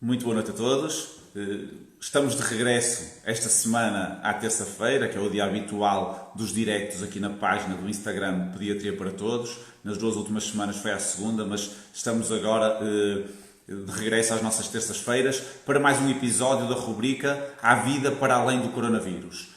Muito boa noite a todos. Estamos de regresso esta semana à terça-feira, que é o dia habitual dos directos aqui na página do Instagram Pediatria para Todos. Nas duas últimas semanas foi à segunda, mas estamos agora de regresso às nossas terças-feiras para mais um episódio da rubrica A Vida para Além do Coronavírus.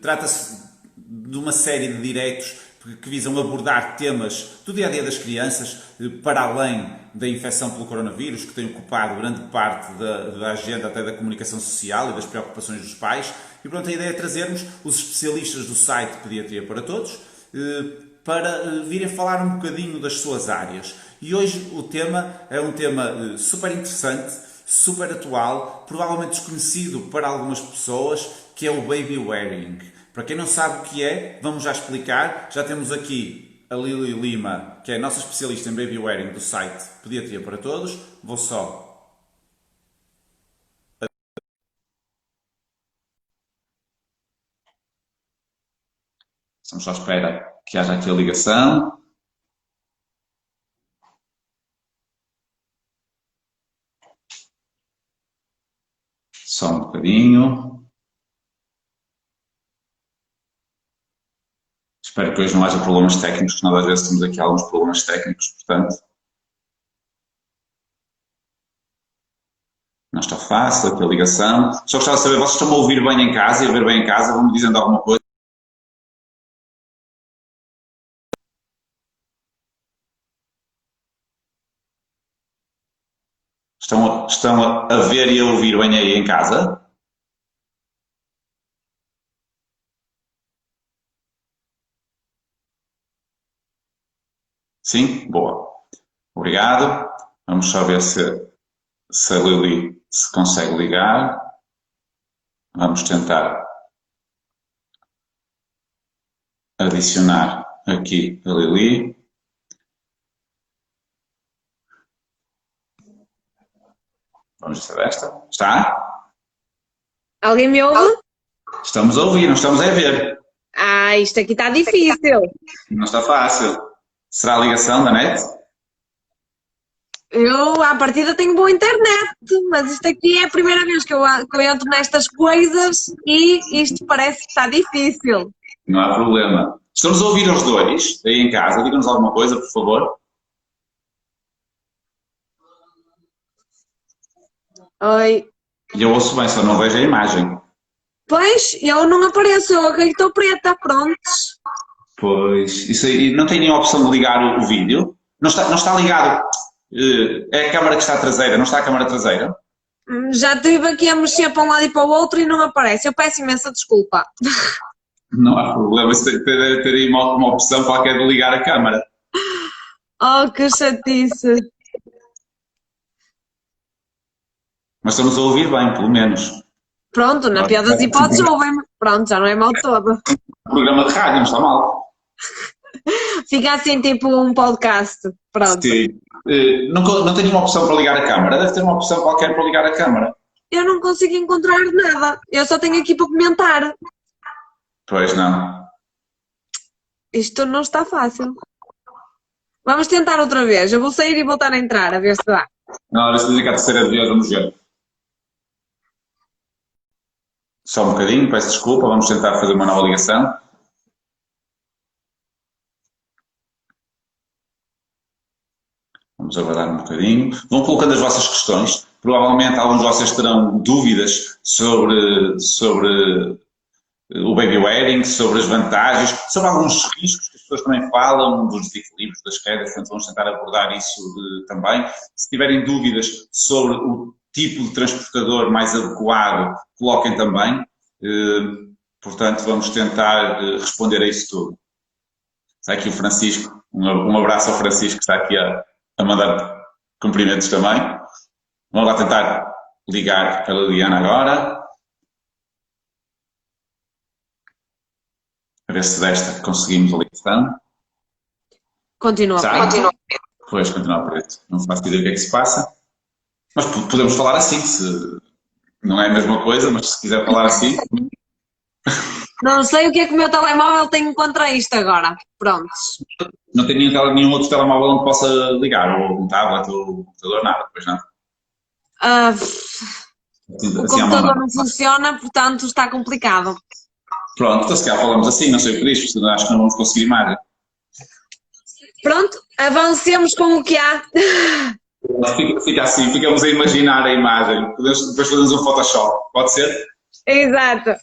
Trata-se de uma série de directos que visam abordar temas do dia-a-dia das crianças para além da infecção pelo coronavírus, que tem ocupado grande parte da agenda até da comunicação social e das preocupações dos pais. E pronto, a ideia é trazermos os especialistas do site Pediatria para Todos para virem falar um bocadinho das suas áreas. E hoje o tema é um tema super interessante, super atual, provavelmente desconhecido para algumas pessoas, que é o baby wearing. Para quem não sabe o que é, vamos já explicar. Já temos aqui a Lili Lima, que é a nossa especialista em baby wearing do site Pediatria para Todos. Vou só... Estamos só à espera que haja aqui a ligação. Só um bocadinho. Espero que hoje não haja problemas técnicos, que nós às vezes temos aqui alguns problemas técnicos, portanto. Não está fácil aqui a ligação. Só gostava de saber, vocês estão a ouvir bem em casa e a ver bem em casa? Vão-me dizendo alguma coisa? Estão a ver e a ouvir bem aí em casa? Sim? Boa. Obrigado. Vamos só ver se a Lili se consegue ligar. Vamos tentar adicionar aqui a Lili. Vamos ver se é esta. Está? Alguém me ouve? Estamos a ouvir, não estamos a ver. Isto aqui está difícil. Não está fácil. Será a ligação da net? Eu, à partida, tenho boa internet, mas isto aqui é a primeira vez que eu entro nestas coisas e isto parece que está difícil. Não há problema. Estamos a ouvir os dois aí em casa. Digam-nos alguma coisa, por favor. Oi. E eu ouço bem, só não vejo a imagem. Pois, eu não apareço, eu aqui estou preta, prontos. Pois, isso aí, não tem nenhuma opção de ligar o vídeo? Não está ligado. É a câmara que está traseira, não está a câmara traseira? Já estive aqui a mexer para um lado e para o outro e não aparece. Eu peço imensa desculpa. Não há problema, isso deve ter aí uma opção qualquer de ligar a câmara. Oh, que chatice. Mas estamos a ouvir bem, pelo menos. Pronto, na pior das hipóteses ouvem-me. Pronto, já não é mal todo. Programa de rádio, não está mal. Fica assim tipo um podcast. Pronto. Sim. Não tem nenhuma opção para ligar a câmara? Deve ter uma opção qualquer para ligar a câmara. Eu não consigo encontrar nada. Eu só tenho aqui para comentar. Pois não. Isto não está fácil. Vamos tentar outra vez. Eu vou sair e voltar a entrar, a ver se dá. Não, era se dizer que a terceira vez, vamos ver. Só um bocadinho, peço desculpa, vamos tentar fazer uma nova ligação. Vamos aguardar um bocadinho. Vão colocando as vossas questões. Provavelmente alguns de vocês terão dúvidas sobre o baby wearing, sobre as vantagens, sobre alguns riscos que as pessoas também falam, dos desequilíbrios, das quedas, portanto vamos tentar abordar isso também. Se tiverem dúvidas sobre o tipo de transportador mais adequado, coloquem também. Portanto, vamos tentar responder a isso tudo. Está aqui o Francisco, um abraço ao Francisco que está aqui a mandar cumprimentos também. Vamos lá tentar ligar a Liliana agora. A ver se desta conseguimos a ligação. Continua. Pois, continua preto. Não faço ideia o que é que se passa. Mas podemos falar assim, se não é a mesma coisa, mas se quiser falar assim. Não sei o que é que o meu telemóvel tem contra isto agora. Prontos. Não tem nenhum outro telemóvel onde possa ligar, ou um tablet, ou um computador, nada, pois não. Ah, Assim, o assim à mão. computador não funciona, portanto está complicado. Pronto, então se calhar falamos assim, não sei por isso, porque acho que não vamos conseguir imagem. Pronto, avancemos com o que há. Fica assim, ficamos a imaginar a imagem. Depois fazemos um Photoshop, pode ser? Exato.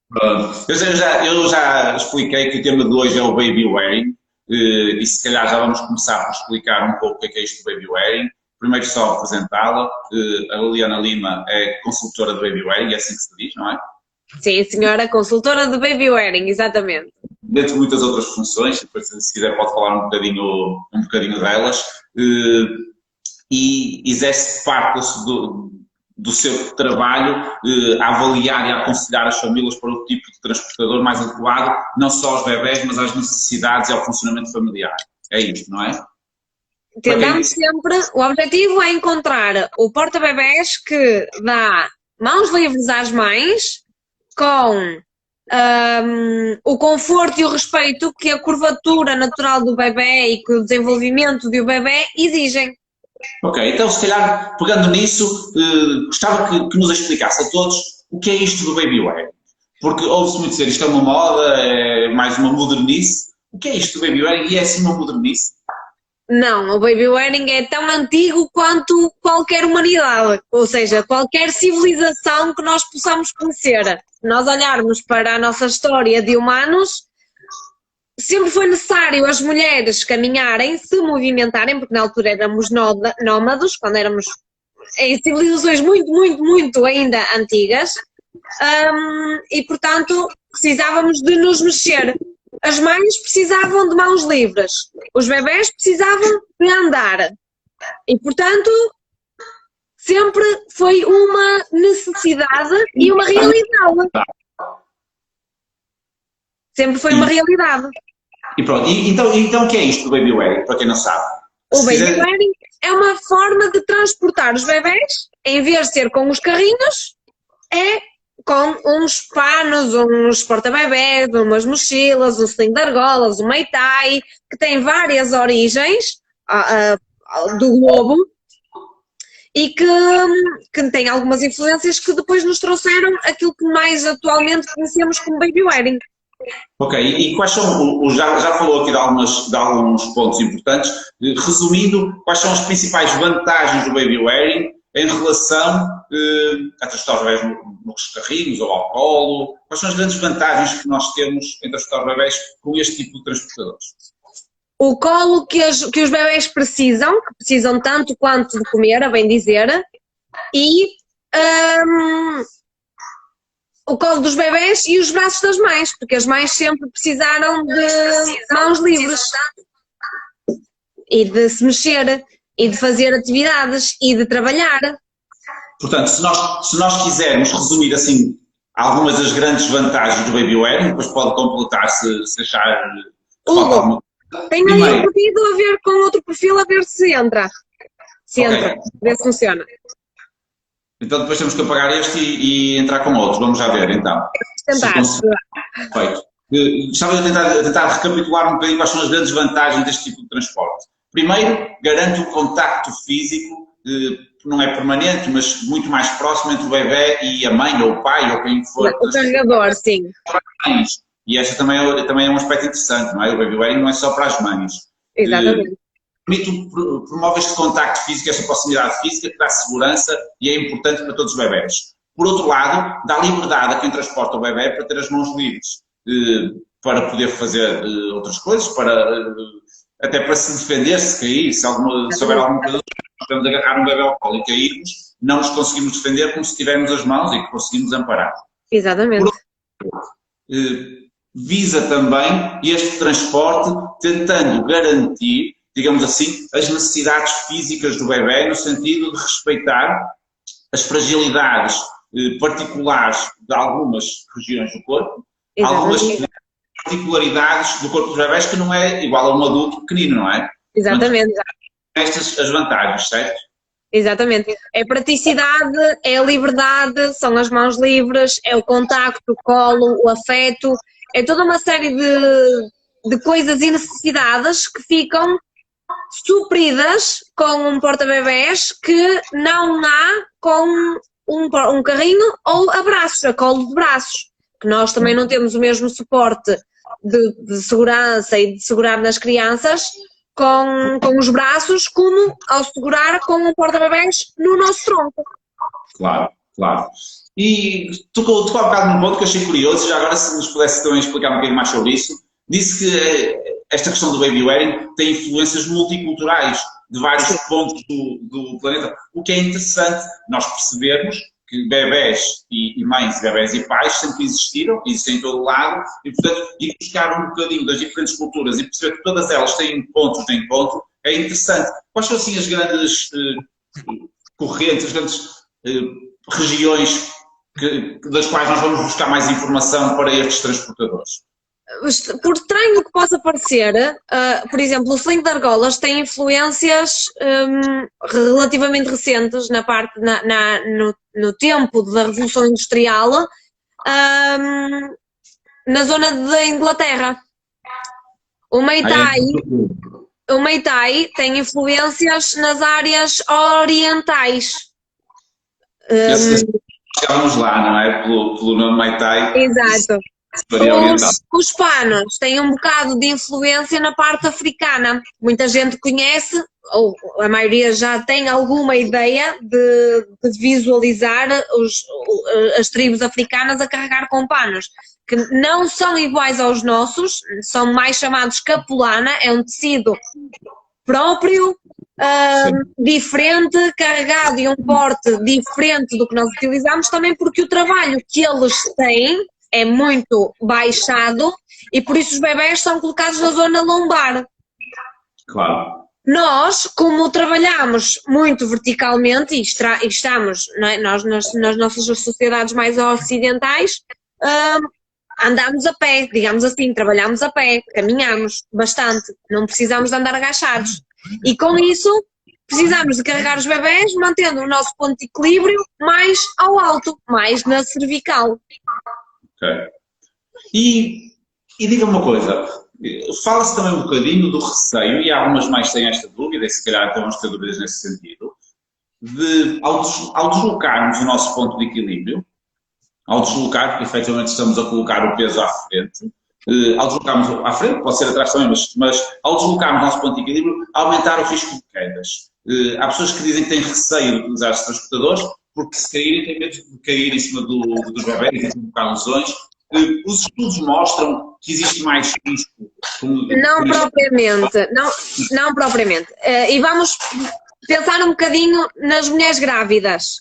Pronto. Eu já expliquei que o tema de hoje é o baby wearing, e se calhar já vamos começar por explicar um pouco o que é isto do baby wearing. Primeiro só apresentá-la. A Liliana Lima é consultora de baby wearing, é assim que se diz, não é? Sim, senhora, consultora de baby wearing, exatamente. Dentre muitas outras funções, depois se quiser pode falar um bocadinho delas, e exerce parte do seu trabalho a avaliar e a aconselhar as famílias para o tipo de transportador mais adequado, não só aos bebés, mas às necessidades e ao funcionamento familiar. É isto, não é? Tentamos sempre, o objetivo é encontrar o porta-bebés que dá mãos livres às mães, com o conforto e o respeito que a curvatura natural do bebé e que o desenvolvimento do bebé exigem. Ok, então se calhar, pegando nisso, gostava que nos explicasse a todos o que é isto do baby wear. Porque ouve-se muito dizer, isto é uma moda, é mais uma modernice. O que é isto do baby wear e é assim uma modernice? Não, o baby wearing é tão antigo quanto qualquer humanidade, ou seja, qualquer civilização que nós possamos conhecer. Se nós olharmos para a nossa história de humanos, sempre foi necessário as mulheres caminharem, se movimentarem, porque na altura éramos nómadas, quando éramos em civilizações muito ainda antigas, e portanto precisávamos de nos mexer. As mães precisavam de mãos livres, os bebés precisavam de andar e portanto sempre foi uma necessidade e uma realidade. Sempre foi uma realidade. E pronto, então o que é isto do baby wear, para quem não sabe? O baby wearing é uma forma de transportar os bebés, em vez de ser com os carrinhos, é com uns panos, uns porta-bebés, umas mochilas, um sling de argolas, um meitai, que tem várias origens do globo e que tem algumas influências que depois nos trouxeram aquilo que mais atualmente conhecemos como baby wearing. Ok, e quais são, já falou aqui de alguns pontos importantes, resumindo, quais são as principais vantagens do baby wearing em relação a transportar os bebés nos carrinhos ou ao colo? Quais são as grandes vantagens que nós temos em transportar os bebés com este tipo de transportadores? O colo que os bebés precisam, que precisam tanto quanto de comer, a bem dizer, e o colo dos bebés e os braços das mães, porque as mães sempre precisaram de mãos livres e de se mexer e de fazer atividades e de trabalhar. Portanto, se nós quisermos resumir assim algumas das grandes vantagens do baby wearing, depois pode completar se achar que falta alguma coisa. Tenho aí um pedido a ver com outro perfil a ver se entra. Se entra, ver se funciona. Então depois temos que apagar este e entrar com outros. Vamos já ver então. Perfeito. Gostava de tentar recapitular um bocadinho quais são as grandes vantagens deste tipo de transporte. Primeiro, garante o contacto físico, não é permanente, mas muito mais próximo entre o bebé e a mãe ou o pai ou quem for. O carregador, sim. E esta também é um aspecto interessante, não é? O baby wearing não é só para as mães. Exatamente. Promove este contacto físico, esta proximidade física que dá segurança e é importante para todos os bebés. Por outro lado, dá liberdade a quem transporta o bebé para ter as mãos livres, para poder fazer outras coisas, até para se defender, se cair, se houver alguma coisa, podemos agarrar um bebé ao colo e cairmos, não nos conseguimos defender como se tivermos as mãos e que conseguimos amparar. Exatamente. Visa também este transporte tentando garantir, digamos assim, as necessidades físicas do bebé no sentido de respeitar as fragilidades particulares de algumas regiões do corpo, algumas particularidades do corpo dos bebés que não é igual a um adulto pequenino, não é? Exatamente. Estas as vantagens, certo? Exatamente. É praticidade, é a liberdade, são as mãos livres, é o contacto, o colo, o afeto, é toda uma série de coisas e necessidades que ficam supridas com um porta-bebés que não há com um carrinho ou abraços, a colo de braços, que nós também não temos o mesmo suporte de segurança e de segurar nas crianças com os braços como ao segurar com um porta-bebés no nosso tronco. Claro, claro. E tocou há bocado num ponto que eu achei curioso, já agora se nos pudesse também explicar um bocadinho mais sobre isso. Disse que esta questão do baby wearing tem influências multiculturais de vários pontos do planeta, o que é interessante nós percebermos que bebés e mães, bebés e pais sempre existiram, existem em todo o lado, e portanto ir buscar um bocadinho das diferentes culturas e perceber que todas elas têm pontos de encontro é interessante. Quais são assim as grandes correntes, as grandes regiões das quais nós vamos buscar mais informação para estes transportadores? Por estranho que possa parecer, por exemplo, o sling de argolas tem influências relativamente recentes no tempo da Revolução Industrial na zona da Inglaterra. O Muay Thai tem influências nas áreas orientais. Chegávamos lá, não é? Pelo nome Muay Thai. Exato. Os panos têm um bocado de influência na parte africana. Muita gente conhece, ou a maioria já tem alguma ideia de visualizar as tribos africanas a carregar com panos, que não são iguais aos nossos, são mais chamados capulana, é um tecido próprio, diferente, carregado e um porte diferente do que nós utilizamos, também porque o trabalho que eles têm é muito baixado e por isso os bebés são colocados na zona lombar. Claro. Nós, como trabalhamos muito verticalmente e estamos, não é, nós nas nossas sociedades mais ocidentais, andamos a pé, digamos assim, trabalhamos a pé, caminhamos bastante, não precisamos de andar agachados. E com isso precisamos de carregar os bebés mantendo o nosso ponto de equilíbrio mais ao alto, mais na cervical. Okay. E diga-me uma coisa, fala-se também um bocadinho do receio, e algumas mais têm esta dúvida, e se calhar até vamos ter dúvidas nesse sentido, ao deslocarmos o nosso ponto de equilíbrio, ao deslocar, porque efetivamente estamos a colocar o peso à frente, ao deslocarmos à frente, pode ser atrás também, mas ao deslocarmos o nosso ponto de equilíbrio, aumentar o risco de quedas. Há pessoas que dizem que têm receio de utilizar os transportadores, porque se caírem têm medo de cair em cima dos bebés e de provocar lesões. Os estudos mostram que existe mais risco. Não propriamente, não propriamente. E vamos pensar um bocadinho nas mulheres grávidas,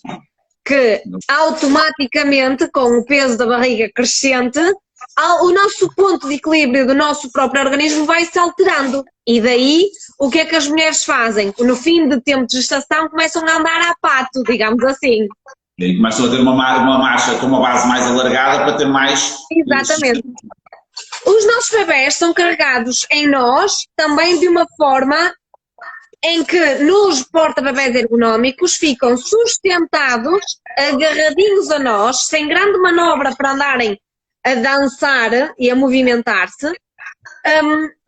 que automaticamente, com o peso da barriga crescente, o nosso ponto de equilíbrio do nosso próprio organismo vai se alterando. E daí, o que é que as mulheres fazem? No fim de tempo de gestação, começam a andar a pato, digamos assim. E começam a ter uma marcha com uma base mais alargada para ter mais... Exatamente. Os nossos bebés são carregados em nós também de uma forma em que nos porta-bebés ergonómicos ficam sustentados, agarradinhos a nós, sem grande manobra para andarem a dançar e a movimentar-se,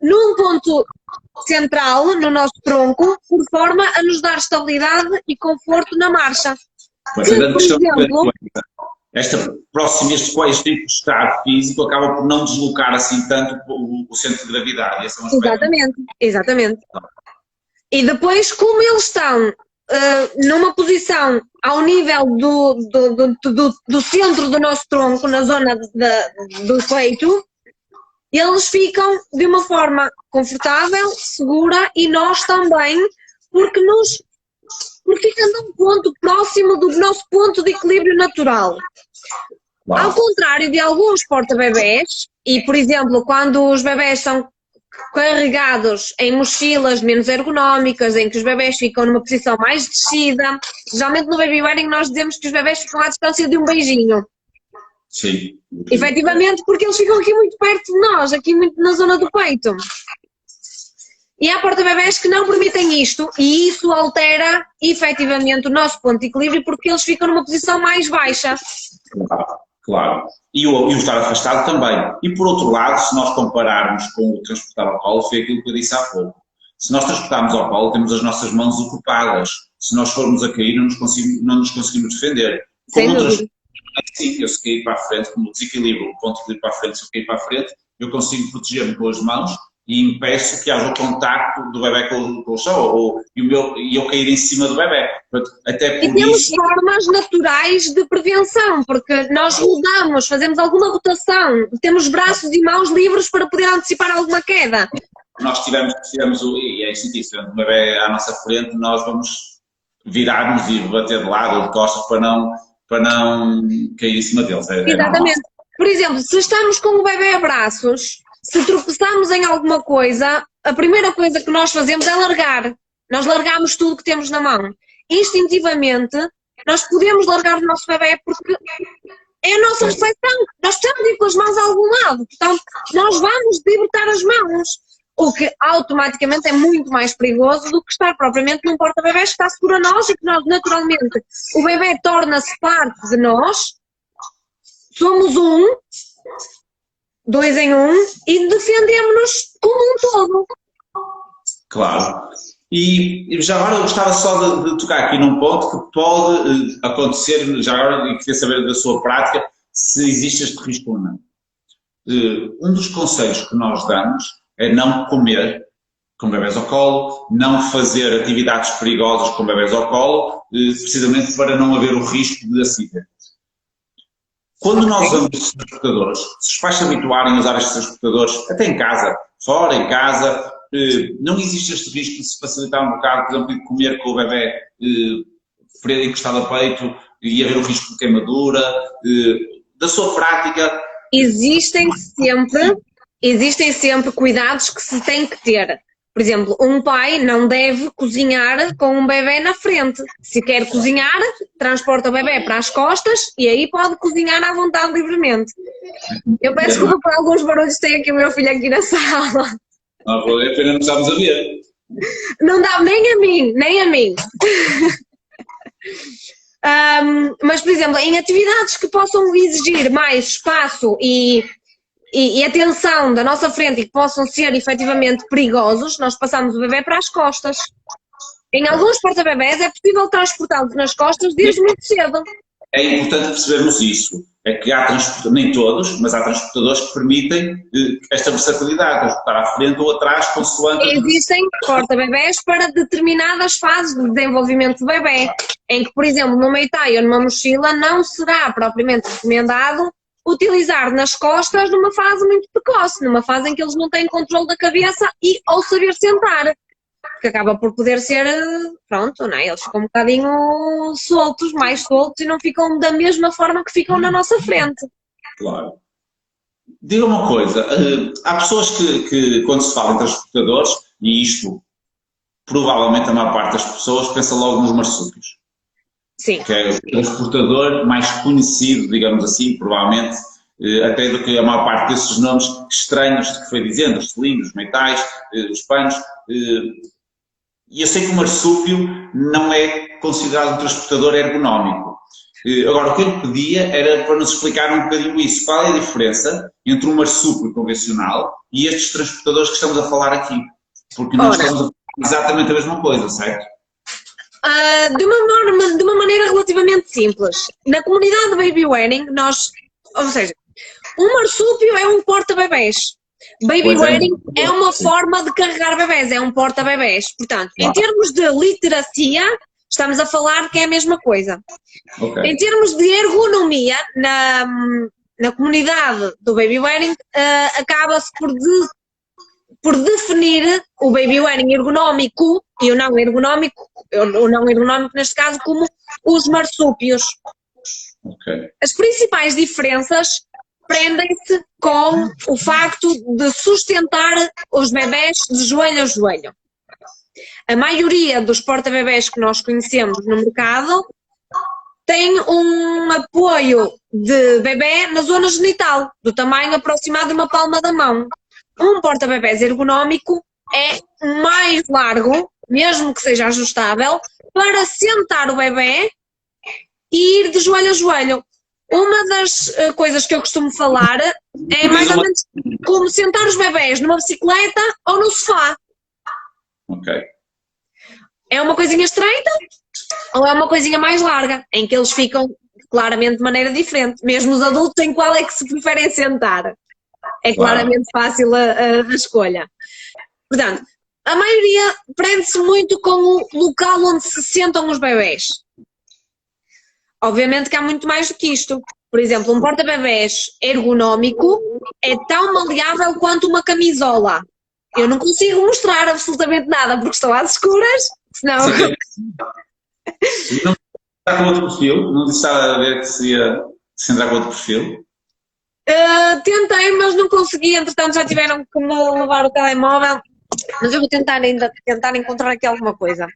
num ponto central no nosso tronco, por forma a nos dar estabilidade e conforto na marcha. Mas a grande questão é este tipo de estado físico acaba por não deslocar assim tanto o centro de gravidade. Esse é um aspecto. Exatamente. E depois, como eles estão numa posição ao nível do centro do nosso tronco, na zona do peito, eles ficam de uma forma confortável, segura, e nós também, porque fica num ponto próximo do nosso ponto de equilíbrio natural. Ao contrário de alguns porta-bebés, e por exemplo, quando os bebés são carregados em mochilas menos ergonómicas, em que os bebés ficam numa posição mais descida, geralmente no baby wearing nós dizemos que os bebés ficam à distância de um beijinho. Sim. Efetivamente, porque eles ficam aqui muito perto de nós, aqui muito na zona do peito. E há porta-bebés que não permitem isto, e isso altera efetivamente o nosso ponto de equilíbrio, porque eles ficam numa posição mais baixa. Claro. E o estar afastado também. E por outro lado, se nós compararmos com o transportar ao colo, foi aquilo que eu disse há pouco. Se nós transportarmos ao colo, temos as nossas mãos ocupadas. Se nós formos a cair, não nos conseguimos defender. Sem dúvida. Sim, eu se cair para a frente, como desequilíbrio, o ponto de ir para a frente, se eu cair para a frente, eu consigo proteger-me com as mãos e impeço que haja o contacto do bebê com o chão e eu cair em cima do bebê. Até por e temos isso, formas naturais de prevenção, porque nós rodamos, fazemos alguma rotação, temos braços e mãos livres para poder antecipar alguma queda. nós tivemos e é instintivo, se o bebê à nossa frente, nós vamos virar-nos e bater de lado ou de costas para não cair em cima deles. Exatamente. Por exemplo, se estamos com o bebê a braços, se tropeçamos em alguma coisa, a primeira coisa que nós fazemos é largar. Nós largamos tudo que temos na mão. Instintivamente, nós podemos largar o nosso bebê porque é a nossa reflexão. Nós precisamos ir com as mãos a algum lado. Portanto, nós vamos libertar as mãos. O que automaticamente é muito mais perigoso do que estar propriamente num porta-bebés que está seguro a nós e que nós, naturalmente, o bebê torna-se parte de nós. Somos um, 2 em 1 e defendemos-nos como um todo. Claro. E já agora eu gostava só de tocar aqui num ponto que pode acontecer, já agora eu queria saber da sua prática, se existe este risco ou não. Um dos conselhos que nós damos é não comer com bebés ao colo, não fazer atividades perigosas com bebés ao colo, precisamente para não haver o risco de acidente. Quando nós usamos estes transportadores, se os pais se habituarem a usar estes transportadores, até em casa, fora, em casa, não existe este risco de se facilitar um bocado, por exemplo, de comer com o bebê encostado a peito e haver o risco de queimadura. Da sua prática... Existem sempre cuidados que se tem que ter. Por exemplo, um pai não deve cozinhar com um bebê na frente. Se quer cozinhar, transporta o bebê para as costas e aí pode cozinhar à vontade livremente. Eu peço desculpa por alguns barulhos que tem aqui o meu filho aqui na sala. Não vale a pena, não estamos a ver. Não dá nem a mim. Mas, por exemplo, em atividades que possam exigir mais espaço e atenção da nossa frente e que possam ser efetivamente perigosos, nós passamos o bebê para as costas. Em alguns porta-bebés é possível transportá-los nas costas desde muito cedo. É importante percebermos isso. É que há nem todos, mas há transportadores que permitem esta versatilidade, transportar à frente ou atrás, consoante... Existem porta-bebés para determinadas fases de desenvolvimento do bebê, em que, por exemplo, numa Itaia ou numa mochila não será propriamente recomendado utilizar nas costas numa fase muito precoce, numa fase em que eles não têm controle da cabeça e ou saber sentar, porque acaba por poder ser, pronto, não é? Eles ficam um bocadinho soltos, mais soltos e não ficam da mesma forma que ficam na nossa frente. Claro. Diga uma coisa, há pessoas que quando se fala em transportadores, e isto provavelmente a maior parte das pessoas pensa logo nos marsúpios. Sim. Que é o transportador mais conhecido, digamos assim, provavelmente, até do que a maior parte desses nomes estranhos que foi dizendo, os cilindros, os metais, os panos. E eu sei que o marsúpio não é considerado um transportador ergonómico. Agora, o que eu lhe pedia era para nos explicar um bocadinho isso. Qual é a diferença entre um marsúpio convencional e estes transportadores que estamos a falar aqui? Porque nós estamos a falar exatamente a mesma coisa, certo? De uma maneira relativamente simples. Na comunidade de Baby Wearing, ou seja, um marsúpio é um porta-bebés. Baby Wearing é uma forma de carregar bebés, é um porta-bebés. Portanto, em termos de literacia, estamos a falar que é a mesma coisa. Okay. Em termos de ergonomia, na comunidade do Baby Wearing, acaba-se por definir o Baby Wearing ergonómico e o não ergonómico neste caso, como os marsúpios. Okay. As principais diferenças prendem-se com o facto de sustentar os bebés de joelho a joelho. A maioria dos porta-bebés que nós conhecemos no mercado tem um apoio de bebê na zona genital, do tamanho aproximado de uma palma da mão. Um porta-bebés ergonómico é mais largo, mesmo que seja ajustável, para sentar o bebê e ir de joelho a joelho. Uma das coisas que eu costumo falar é mais ou menos como sentar os bebés numa bicicleta ou no sofá. Ok. É uma coisinha estreita ou é uma coisinha mais larga, em que eles ficam claramente de maneira diferente. Mesmo os adultos, em qual é que se preferem sentar. É claramente fácil a escolha. Portanto, a maioria prende-se muito com o local onde se sentam os bebés. Obviamente que há muito mais do que isto. Por exemplo, um porta-bebés ergonómico é tão maleável quanto uma camisola. Eu não consigo mostrar absolutamente nada porque estou às escuras, senão... Não está com outro perfil? Não disse a ver que se ia se entrar com outro perfil? Tentei, mas não consegui. Entretanto, já tiveram que me levar o telemóvel. Mas eu vou tentar encontrar aqui alguma coisa.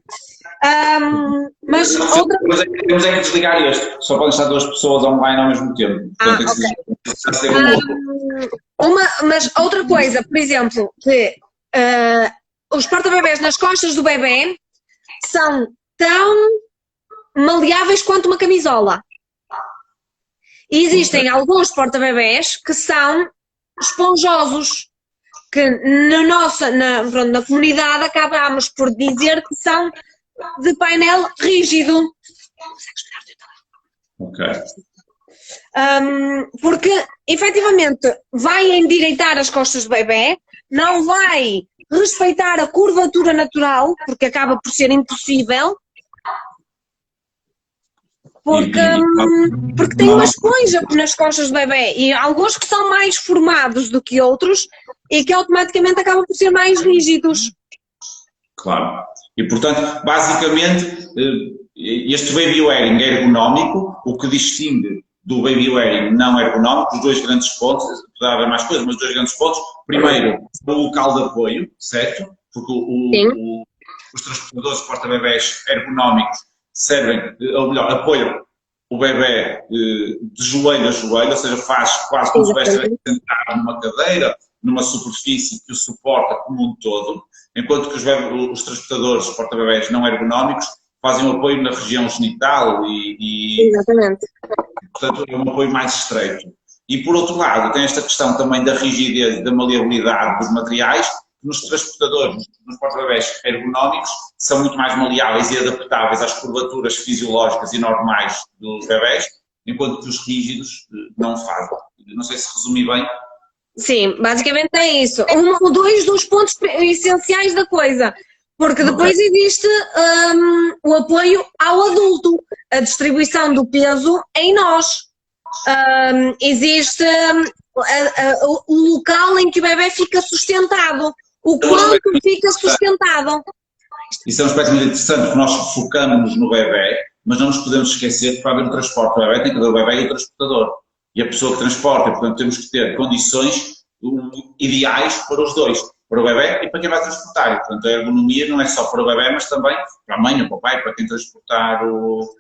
Mas outra... Temos é que desligar este. Só podem estar duas pessoas online ao mesmo tempo. Portanto, mas outra coisa, por exemplo, que os porta-bebés nas costas do bebê são tão maleáveis quanto uma camisola. E existem alguns porta-bebés que são esponjosos, que na comunidade acabamos por dizer que são de painel rígido. Ok. Porque, efetivamente, vai endireitar as costas do bebê, não vai respeitar a curvatura natural, porque acaba por ser impossível, porque tem uma esponja nas costas do bebê, e há alguns que são mais formados do que outros, e que automaticamente acabam por ser mais rígidos. Claro. E, portanto, basicamente, este baby wearing é ergonómico, o que distingue do baby wearing não ergonómico, os dois grandes pontos, poderá haver mais coisas, mas os dois grandes pontos, primeiro, o local de apoio, certo? Porque os transportadores de porta-bebés ergonómicos servem, ou melhor, apoiam o bebê de joelho a joelho, ou seja, faz quase como se estivesse sentado numa cadeira, numa superfície que o suporta como um todo, enquanto que os transportadores, os porta-bebés não ergonómicos, fazem um apoio na região genital Exatamente. Portanto, é um apoio mais estreito. E, por outro lado, tem esta questão também da rigidez e da maleabilidade dos materiais, que nos transportadores, nos porta-bebés ergonómicos, são muito mais maleáveis e adaptáveis às curvaturas fisiológicas e normais dos bebés, enquanto que os rígidos não fazem. Não sei se resumi bem. Sim, basicamente é isso. Dois dos pontos essenciais da coisa. Porque depois existe o apoio ao adulto, a distribuição do peso em nós. Existe o local em que o bebê fica sustentado, o quanto fica sustentado. Isso é um aspecto muito interessante, porque nós focamos no bebê, mas não nos podemos esquecer que para haver um transporte do bebê tem que haver o bebê e o transportador. E a pessoa que transporta, portanto temos que ter condições ideais para os dois, para o bebê e para quem vai transportar. E, portanto, a ergonomia não é só para o bebê, mas também para a mãe ou para o pai, para quem transportar o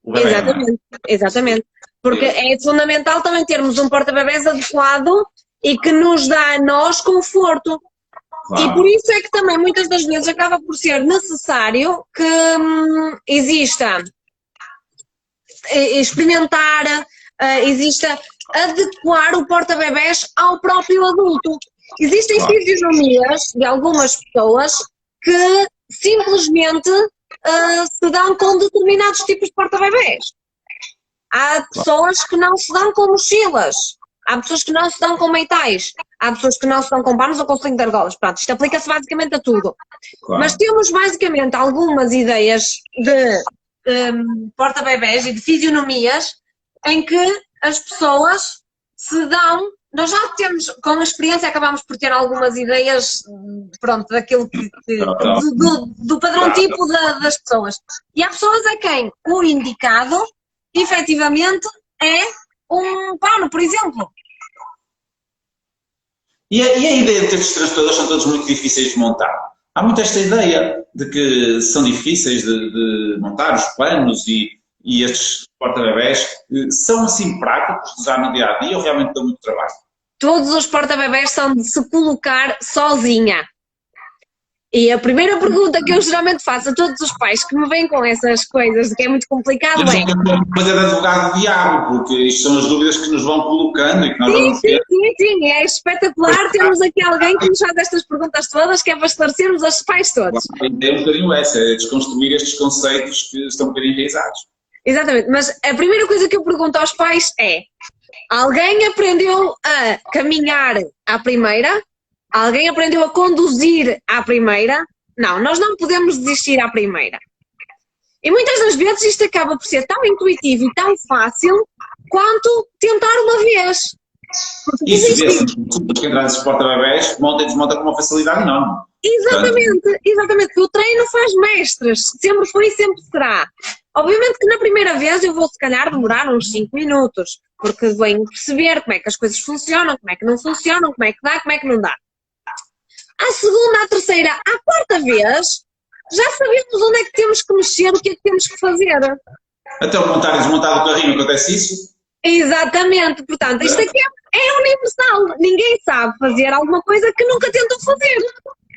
bebê. Exatamente, exatamente. Porque é fundamental também termos um porta-bebés adequado e que nos dá a nós conforto. Claro. E por isso é que também muitas das vezes acaba por ser necessário que exista experimentar, exista adequar o porta-bebés ao próprio adulto. Existem fisionomias de algumas pessoas que simplesmente se dão com determinados tipos de porta-bebés. Há pessoas que não se dão com mochilas, há pessoas que não se dão com meitais, há pessoas que não se dão com panos ou com sling de argolas. Pronto, isto aplica-se basicamente a tudo. Claro. Mas temos basicamente algumas ideias de porta-bebés e de fisionomias em que as pessoas se dão. Nós já temos, com a experiência, acabamos por ter algumas ideias, pronto, daquilo do padrão tipo das pessoas. E há pessoas a quem o indicado, efetivamente, é um pano, por exemplo. E a ideia de que estes transportadores são todos muito difíceis de montar? Há muito esta ideia de que são difíceis de montar os panos e estes porta-bebés. São assim práticos de usar no dia-a-dia ou realmente dão muito trabalho? Todos os porta-bebés são de se colocar sozinha. E a primeira pergunta que eu geralmente faço a todos os pais que me vêm com essas coisas de que é muito complicado Temos é: que fazer de advogado do diabo, porque isto são as dúvidas que nos vão colocando e que nós sim, vamos sim, ter. sim, sim, é espetacular termos aqui alguém que nos faz estas perguntas todas, que é para esclarecermos os pais todos. É um bocadinho essa, é desconstruir estes conceitos que estão um bocadinho enraizados. Exatamente, mas a primeira coisa que eu pergunto aos pais é: alguém aprendeu a caminhar à primeira? Alguém aprendeu a conduzir à primeira? Não, nós não podemos desistir à primeira. E muitas das vezes isto acaba por ser tão intuitivo e tão fácil quanto tentar uma vez. Porque E se existe... vêssemos que entrar nesse porta-bebés, monta e desmonta com uma facilidade enorme. Exatamente, exatamente. O treino faz mestres, sempre foi e sempre será. Obviamente que na primeira vez eu vou se calhar demorar uns 5 minutos, porque venho perceber como é que as coisas funcionam, como é que não funcionam, como é que dá, como é que não dá. À segunda, à terceira, à quarta vez, já sabemos onde é que temos que mexer, o que é que temos que fazer. Até o montar e desmontar do carrinho acontece isso? Exatamente, portanto, isto aqui é universal. Ninguém sabe fazer alguma coisa que nunca tentou fazer.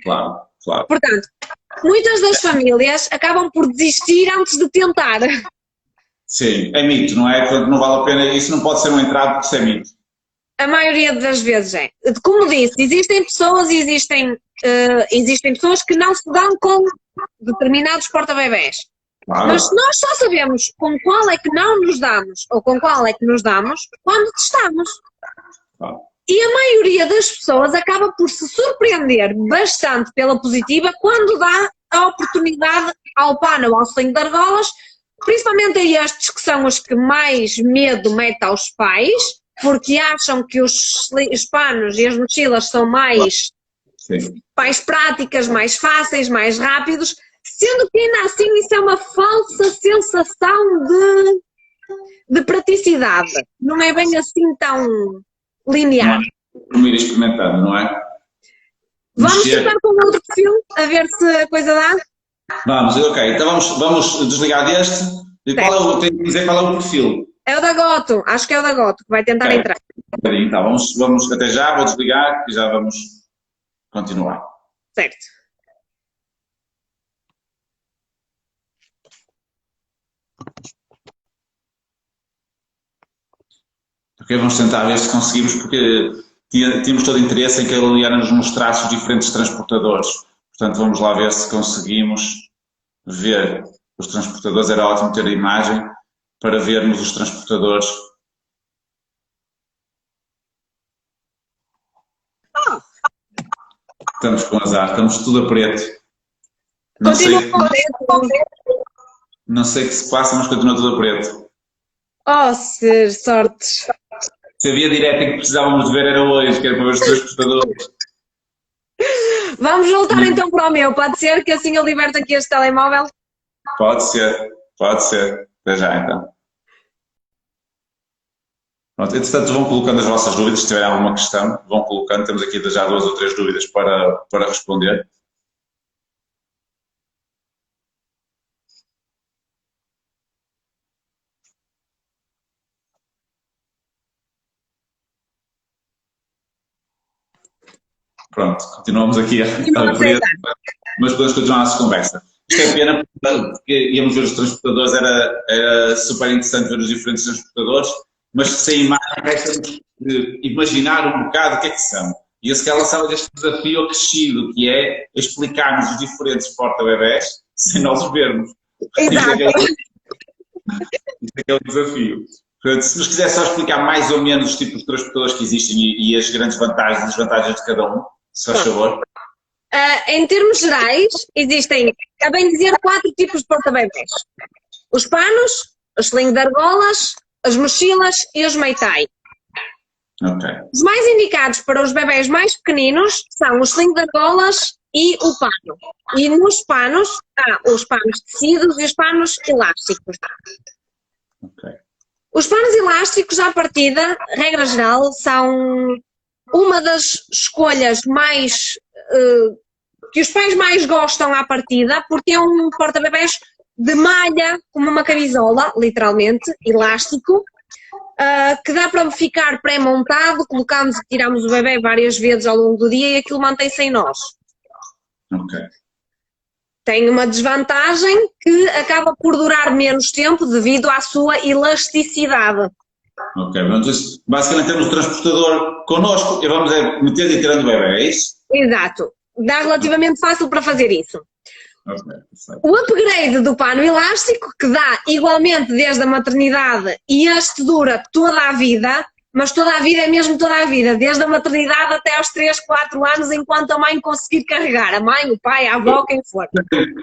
Claro, claro. Portanto, muitas das famílias acabam por desistir antes de tentar. Sim, é mito, não é? Portanto, não vale a pena, isso não pode ser um entrave porque isso é mito. A maioria das vezes é. Como disse, existem pessoas e existem pessoas que não se dão com determinados porta-bebés. Claro. Mas nós só sabemos com qual é que não nos damos ou com qual é que nos damos quando testamos. Claro. E a maioria das pessoas acaba por se surpreender bastante pela positiva quando dá a oportunidade ao pano ou ao sling de argolas, principalmente a estes que são os que mais medo metem aos pais, porque acham que os panos e as mochilas são mais práticas, mais fáceis, mais rápidos, sendo que ainda assim isso é uma falsa sensação de praticidade. Não é bem assim tão linear. Vamos ir experimentando, não é? Vamos tentar com outro perfil, a ver se a coisa dá? Vamos, ok. Então vamos desligar deste. E tenho que dizer qual é o perfil. É o da Goto, acho que é o da Goto, que vai tentar entrar. Então, vamos até já, vou desligar e já vamos continuar. Certo. Ok, vamos tentar ver se conseguimos, porque tínhamos todo interesse em que a Liliana nos mostrasse os diferentes transportadores. Portanto, vamos lá ver se conseguimos ver os transportadores. Era ótimo ter a imagem para vermos os transportadores. Estamos com azar, estamos tudo a preto. Não sei o que se passa, mas continua tudo a preto. Oh, ser sortes. Se havia direta que precisávamos de ver era hoje, que era para ver os transportadores. Vamos voltar então para o meu, pode ser que assim eu liberto aqui este telemóvel? Pode ser, pode ser. Até já então. Pronto, entretanto vão colocando as vossas dúvidas, se tiverem alguma questão, vão colocando, temos aqui já 2 ou 3 dúvidas para responder. Pronto, continuamos aqui a ver, mas podemos continuar a nossa conversa. Isto é pena porque íamos ver os transportadores, era super interessante ver os diferentes transportadores, mas sem imagem resta-nos imaginar um bocado o que é que são. E esse que ela sabe deste desafio acrescido, que é explicarmos os diferentes porta-bebés sem nós os vermos. Exato. Isto é que é o desafio. Portanto, se nos quiser só explicar mais ou menos os tipos de transportadores que existem e as grandes vantagens e desvantagens de cada um, se faz favor. Em termos gerais, existem, a bem dizer, 4 tipos de porta-bebés. Os panos, os sling de argolas, as mochilas e os meitai. Okay. Os mais indicados para os bebés mais pequeninos são os sling de argolas e o pano. E nos panos, há os panos tecidos e os panos elásticos. Okay. Os panos elásticos, à partida, regra geral, são uma das escolhas mais que os pais mais gostam à partida, porque é um porta-bebés de malha, como uma camisola, literalmente, elástico, que dá para ficar pré-montado, colocamos e tiramos o bebê várias vezes ao longo do dia e aquilo mantém-se em nós. Ok. Tem uma desvantagem que acaba por durar menos tempo devido à sua elasticidade. Ok, vamos, basicamente temos o transportador connosco e vamos metendo e tirando o bebê, é isso? Exato. Dá relativamente fácil para fazer isso. Ok, perfeito. O upgrade do pano elástico, que dá igualmente desde a maternidade, e este dura toda a vida, mas toda a vida é mesmo toda a vida, desde a maternidade até aos 3, 4 anos, enquanto a mãe conseguir carregar, a mãe, o pai, a avó, quem for.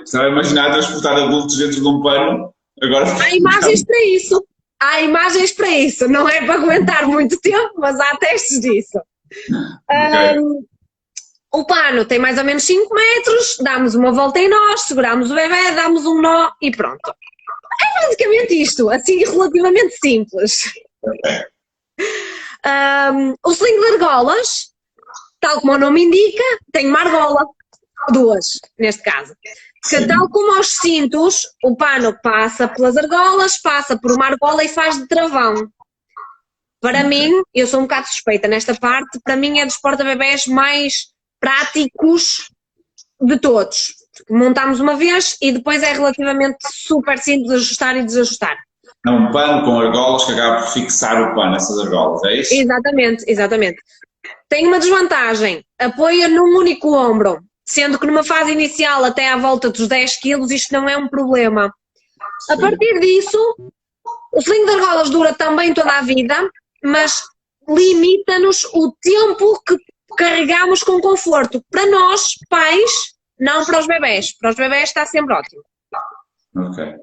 Estava a imaginar transportar adultos dentro de um pano, agora... Há imagens para isso. Há imagens para isso. Não é para aguentar muito tempo, mas há testes disso. Ok. O pano tem mais ou menos 5 metros, damos uma volta em nós, seguramos o bebê, damos um nó e pronto. É basicamente isto, assim relativamente simples. O sling de argolas, tal como o nome indica, tem uma argola, duas neste caso. Que tal como aos cintos, o pano passa pelas argolas, passa por uma argola e faz de travão. Para mim, eu sou um bocado suspeita nesta parte, para mim é dos porta-bebés mais práticos de todos. Montamos uma vez e depois é relativamente super simples de ajustar e desajustar. É um pano com argolas que acaba por fixar o pano, essas argolas, é isso? Exatamente, exatamente. Tem uma desvantagem, apoia num único ombro, sendo que numa fase inicial até à volta dos 10 kg isto não é um problema. A partir disso, o sling de argolas dura também toda a vida, mas limita-nos o tempo que carregamos com conforto. Para nós, pais, não para os bebés. Para os bebés está sempre ótimo. Ok.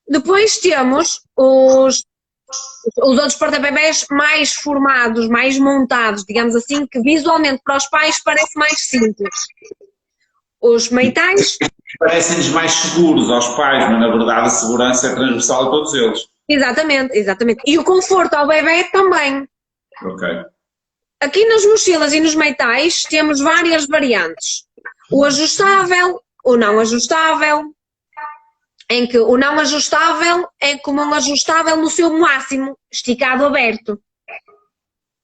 Depois temos os outros porta-bebés mais formados, mais montados, digamos assim, que visualmente para os pais parece mais simples. Os meitais... Parecem-nos mais seguros aos pais, mas na verdade a segurança é transversal a todos eles. Exatamente, exatamente. E o conforto ao bebê também. Ok. Aqui nas mochilas e nos meitais temos várias variantes. O ajustável, o não ajustável, em que o não ajustável é como um ajustável no seu máximo, esticado aberto.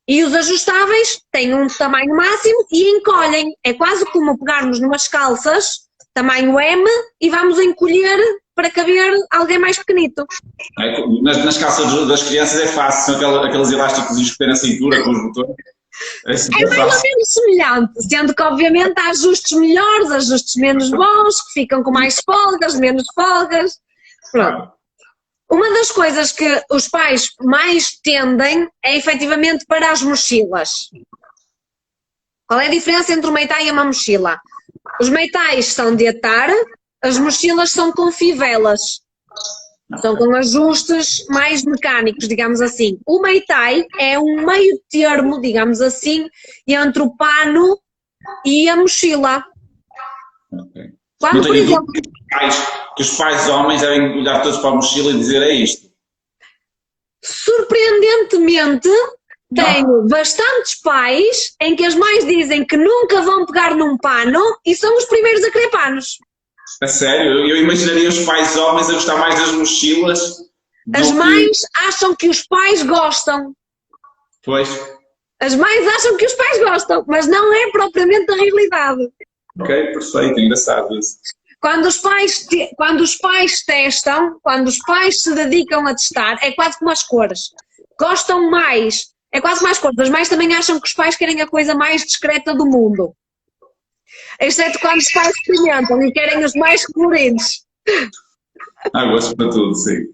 E os ajustáveis têm um tamanho máximo e encolhem. É quase como pegarmos numas calças, tamanho M, e vamos encolher para caber alguém mais pequenito. Nas calças das crianças é fácil, são aqueles elásticos que têm na cintura com os botões. É mais ou menos semelhante, sendo que obviamente há ajustes melhores, ajustes menos bons, que ficam com mais folgas, menos folgas. Pronto. Uma das coisas que os pais mais tendem é efetivamente para as mochilas. Qual é a diferença entre o meitai e uma mochila? Os meitais são de atar, as mochilas são com fivelas. São com ajustes mais mecânicos, digamos assim. O meitai é um meio termo, digamos assim, entre o pano e a mochila. Okay. Quando, por exemplo, que os pais homens devem olhar todos para a mochila e dizer é isto. Surpreendentemente, tenho bastantes pais em que as mães dizem que nunca vão pegar num pano e são os primeiros a querer panos. A sério? Eu imaginaria os pais homens a gostar mais das mochilas. As mães acham que os pais gostam. Pois. As mães acham que os pais gostam, mas não é propriamente a realidade. Ok, perfeito, engraçado isso. Quando os pais testam, quando os pais se dedicam a testar, é quase como as cores. Gostam mais, é quase como as cores. As mães também acham que os pais querem a coisa mais discreta do mundo. Exceto quando os pais experimentam e querem os mais coloridos. Gosto para tudo, sim.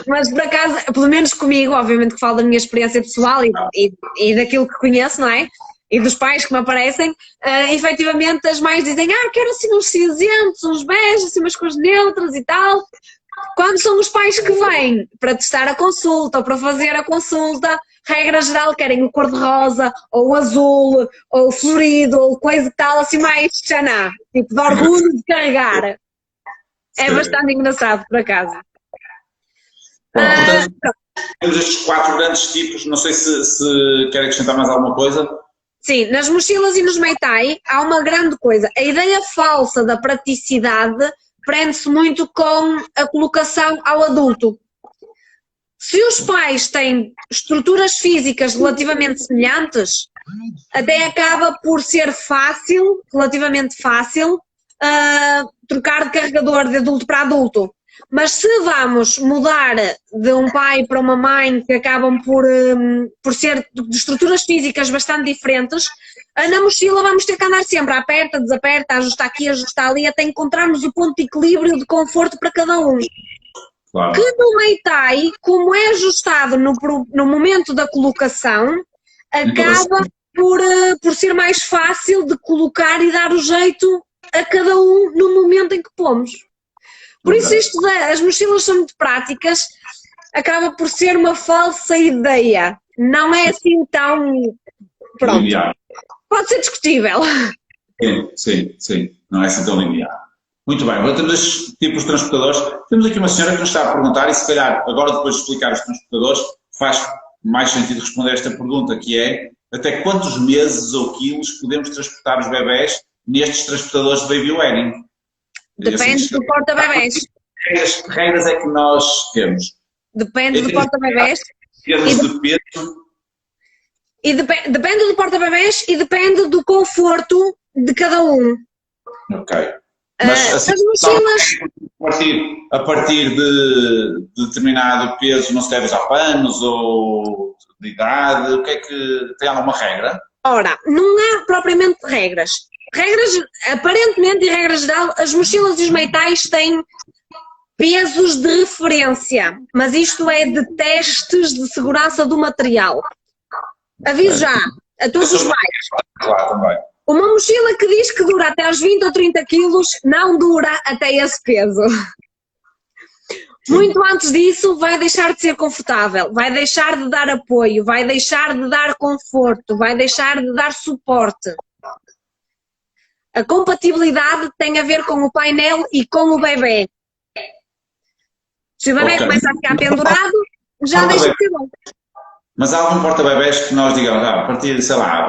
Mas por acaso, pelo menos comigo, obviamente que falo da minha experiência pessoal e daquilo que conheço, não é? E dos pais que me aparecem, efetivamente as mães dizem, quero assim uns cinzentos, uns beijos, assim umas cores neutras e tal. Quando são os pais que vêm para testar a consulta ou para fazer a consulta, regra geral querem o cor-de-rosa, ou o azul, ou o florido, ou coisa e tal, assim mais xaná, tipo de orgulho de carregar. É bastante engraçado, por acaso. Portanto, temos estes 4 grandes tipos, não sei se quer acrescentar mais alguma coisa. Sim, nas mochilas e nos meitai há uma grande coisa. A ideia falsa da praticidade prende-se muito com a colocação ao adulto. Se os pais têm estruturas físicas relativamente semelhantes, até acaba por ser fácil, relativamente fácil, trocar de carregador de adulto para adulto. Mas se vamos mudar de um pai para uma mãe que acabam por ser de estruturas físicas bastante diferentes, na mochila vamos ter que andar sempre, aperta, desaperta, ajusta aqui, ajusta ali, até encontrarmos o ponto de equilíbrio de conforto para cada um. Claro. Que no Meitai, como é ajustado no momento da colocação, acaba por ser mais fácil de colocar e dar o jeito a cada um no momento em que pomos. Por isso as mochilas são muito práticas, acaba por ser uma falsa ideia. Não é assim tão... Pronto. Linear. Pode ser discutível. Sim. Não é assim tão linear. Muito bem, voltando aos tipos de transportadores, temos aqui uma senhora que nos está a perguntar, e se calhar, agora depois de explicar os transportadores, faz mais sentido responder esta pergunta, que é, até quantos meses ou quilos podemos transportar os bebés nestes transportadores de baby wearing? Depende do porta-bebés. Que regras é que nós temos? Depende do porta-bebés. Termos de peso. E depende do porta-bebés e depende do conforto de cada um. Ok. Mas assim, as mochilas... a partir de determinado peso não se deve usar panos ou de idade? O que é que tem alguma regra? Ora, não há propriamente regras. Aparentemente, em regra geral, as mochilas e os meitais têm pesos de referência, mas isto é de testes de segurança do material. Aviso já a todos os pais. Claro, também. Uma mochila que diz que dura até aos 20 ou 30 quilos não dura até esse peso. Muito antes disso vai deixar de ser confortável, vai deixar de dar apoio, vai deixar de dar conforto, vai deixar de dar suporte. A compatibilidade tem a ver com o painel e com o bebê. Se o bebê começa a ficar pendurado, já deixa de ser bom. Mas há algum porta-bebés que nós digamos, a partir de, sei lá,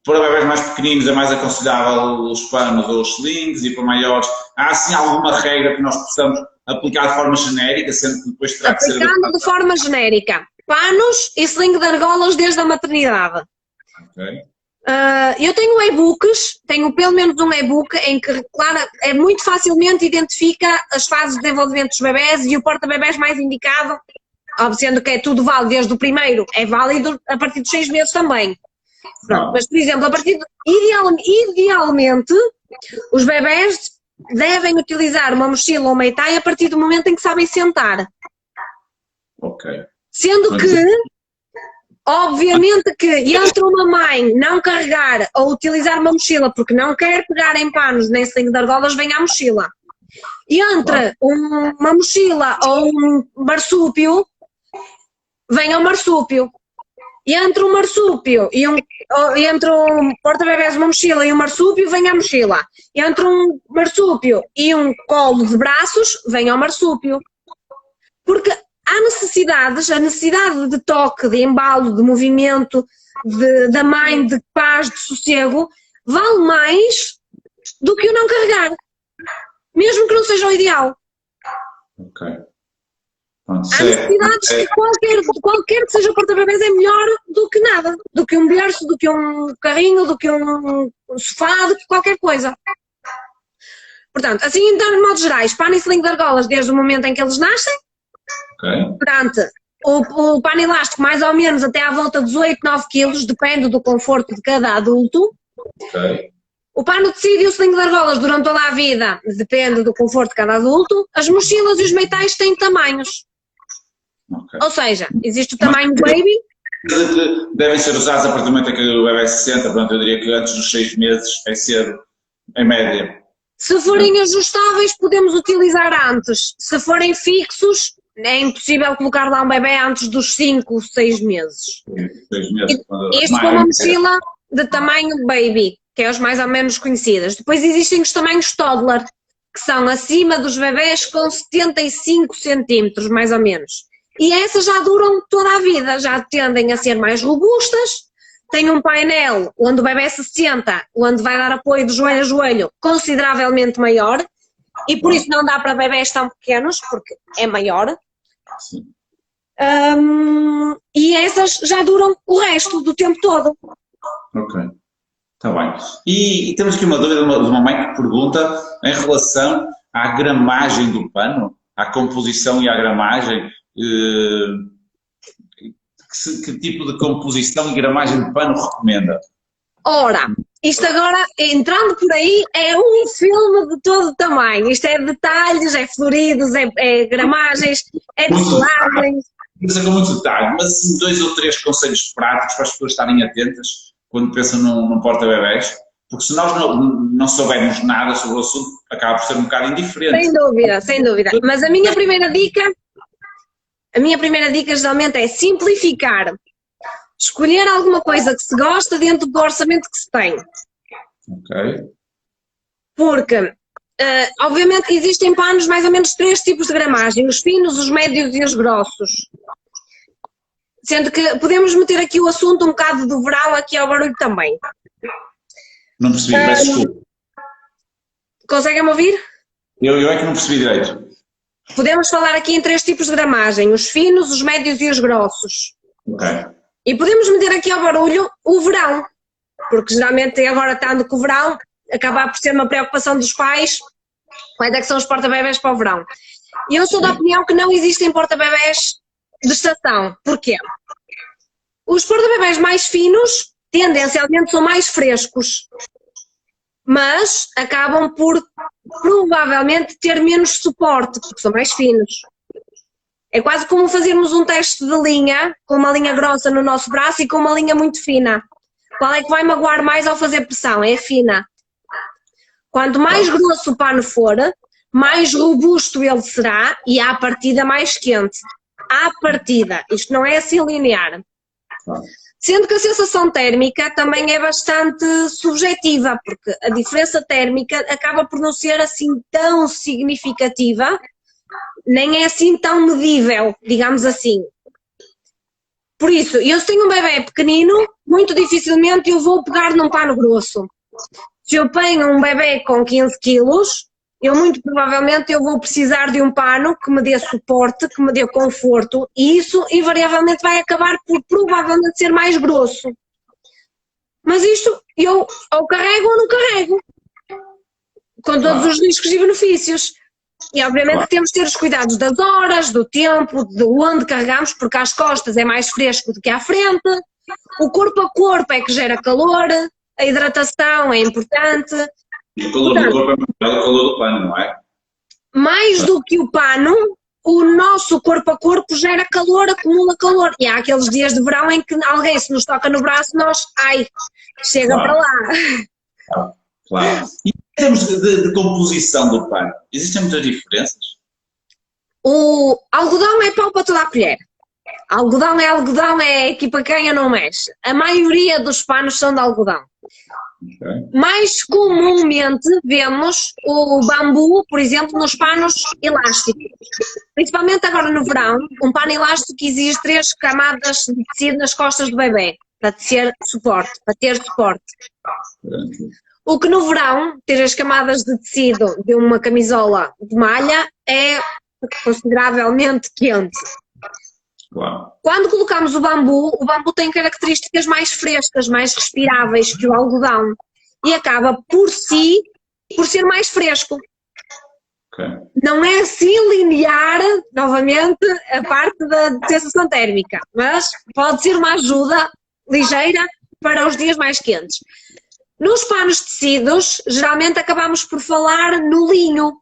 para bebés mais pequeninos é mais aconselhável os panos ou os slings, e para maiores, há assim alguma regra que nós possamos aplicar de forma genérica, sendo que depois terá que ser... Aplicando de forma genérica, panos e sling de argolas desde a maternidade. Ok. Eu tenho e-books, tenho pelo menos um e-book em que muito facilmente identifica as fases de desenvolvimento dos bebés e o porta-bebés mais indicado, sendo que é tudo válido desde o primeiro, é válido a partir dos 6 meses também. Pronto, mas, por exemplo, idealmente, os bebés devem utilizar uma mochila ou meitai a partir do momento em que sabem sentar. Ok. Sendo que, obviamente que entre uma mãe não carregar ou utilizar uma mochila porque não quer pegar em panos nem sling de argolas, vem à mochila. E entre uma mochila ou um marsúpio, vem ao marsúpio. E entre um marsúpio e entre um porta-bebés, uma mochila e um marsúpio, vem à mochila. E entre um marsúpio e um colo de braços, vem ao marsúpio. Porque há necessidades, a necessidade de toque, de embalo, de movimento, da mãe, de paz, de sossego, vale mais do que o não carregar. Mesmo que não seja o ideal. Ok. Há necessidades que qualquer que seja o porta-bebés é melhor do que nada. Do que um berço, do que um carrinho, do que um sofá, do que qualquer coisa. Portanto, assim, então, de modo gerais, pano e sling de argolas desde o momento em que eles nascem. Ok. Portanto, o pano elástico mais ou menos até à volta de 18, 9 quilos, depende do conforto de cada adulto. Ok. O pano de tecido e o sling de argolas durante toda a vida, depende do conforto de cada adulto. As mochilas e os meitais têm tamanhos. Okay. Ou seja, existe o tamanho baby. Devem ser usados a partir do momento em que o bebê se senta, portanto eu diria que antes dos 6 meses é cedo, em média. Se forem ajustáveis, podemos utilizar antes. Se forem fixos, é impossível colocar lá um bebê antes dos 5, 6 meses. 6 meses. Isto com uma mochila de tamanho baby, que é os mais ou menos conhecidas. Depois existem os tamanhos toddler, que são acima dos bebés com 75 centímetros, mais ou menos. E essas já duram toda a vida, já tendem a ser mais robustas, têm um painel onde o bebê se senta, onde vai dar apoio de joelho a joelho, consideravelmente maior, e por isso não dá para bebés tão pequenos, porque é maior. Sim. E essas já duram o resto do tempo todo. Ok, está bem. E temos aqui uma dúvida de uma mãe que pergunta em relação à gramagem do pano, à composição e à gramagem, que tipo de composição e gramagem de pano recomenda? Ora, isto agora, entrando por aí, é um filme de todo o tamanho. Isto é detalhes, é floridos, é gramagens, é decelagens. Começa com muito detalhe, mas assim, 2 ou 3 conselhos práticos para as pessoas estarem atentas quando pensam num porta-bebés, porque se nós não soubermos nada sobre o assunto, acaba por ser um bocado indiferente. Sem dúvida, sem dúvida. Mas a minha primeira dica geralmente é simplificar. Escolher alguma coisa que se gosta dentro do orçamento que se tem. Ok. Porque, obviamente, existem panos mais ou menos 3 tipos de gramagem. Os finos, os médios e os grossos. Sendo que podemos meter aqui o assunto um bocado do verão aqui ao barulho também. Não percebi, peço desculpa. Conseguem-me ouvir? Eu é que não percebi direito. Podemos falar aqui em 3 tipos de gramagem. Os finos, os médios e os grossos. Ok. E podemos meter aqui ao barulho o verão, porque geralmente agora estando com o verão, acaba por ser uma preocupação dos pais, quais é que são os porta-bebés para o verão. E eu sou da opinião que não existem porta-bebés de estação. Porquê? Os porta-bebés mais finos, tendencialmente, são mais frescos, mas acabam por, provavelmente, ter menos suporte, porque são mais finos. É quase como fazermos um teste de linha, com uma linha grossa no nosso braço e com uma linha muito fina. Qual é que vai magoar mais ao fazer pressão? É a fina. Quanto mais grosso o pano for, mais robusto ele será e à partida mais quente. À partida. Isto não é assim linear. Sendo que a sensação térmica também é bastante subjetiva, porque a diferença térmica acaba por não ser assim tão significativa, nem é assim tão medível, digamos assim. Por isso, eu se tenho um bebê pequenino, muito dificilmente eu vou pegar num pano grosso. Se eu tenho um bebê com 15 quilos, muito provavelmente eu vou precisar de um pano que me dê suporte, que me dê conforto, e isso invariavelmente vai acabar por provavelmente ser mais grosso. Mas isto eu ou carrego ou não carrego, com todos os riscos e benefícios. E obviamente que temos de ter os cuidados das horas, do tempo, de onde carregamos, porque às costas é mais fresco do que à frente, o corpo a corpo é que gera calor, a hidratação é importante. E o calor do corpo é melhor do calor do pano, não é? Mais do que o pano, o nosso corpo a corpo gera calor, acumula calor. E há aqueles dias de verão em que alguém se nos toca no braço, nós, chega para lá. Claro. E em termos de composição do pano, existem muitas diferenças? O algodão é pau para toda a colher. Algodão, é aqui para quem eu não mexe. A maioria dos panos são de algodão. Okay. Mais comumente vemos o bambu, por exemplo, nos panos elásticos. Principalmente agora no verão, um pano elástico exige 3 camadas de tecido nas costas do bebê, para ter suporte. Okay. O que no verão, ter as camadas de tecido de uma camisola de malha é consideravelmente quente. Claro. Quando colocamos o bambu tem características mais frescas, mais respiráveis que o algodão e acaba por ser mais fresco. Okay. Não é assim linear, novamente, a parte da sensação térmica, mas pode ser uma ajuda ligeira para os dias mais quentes. Nos panos tecidos, geralmente acabamos por falar no linho.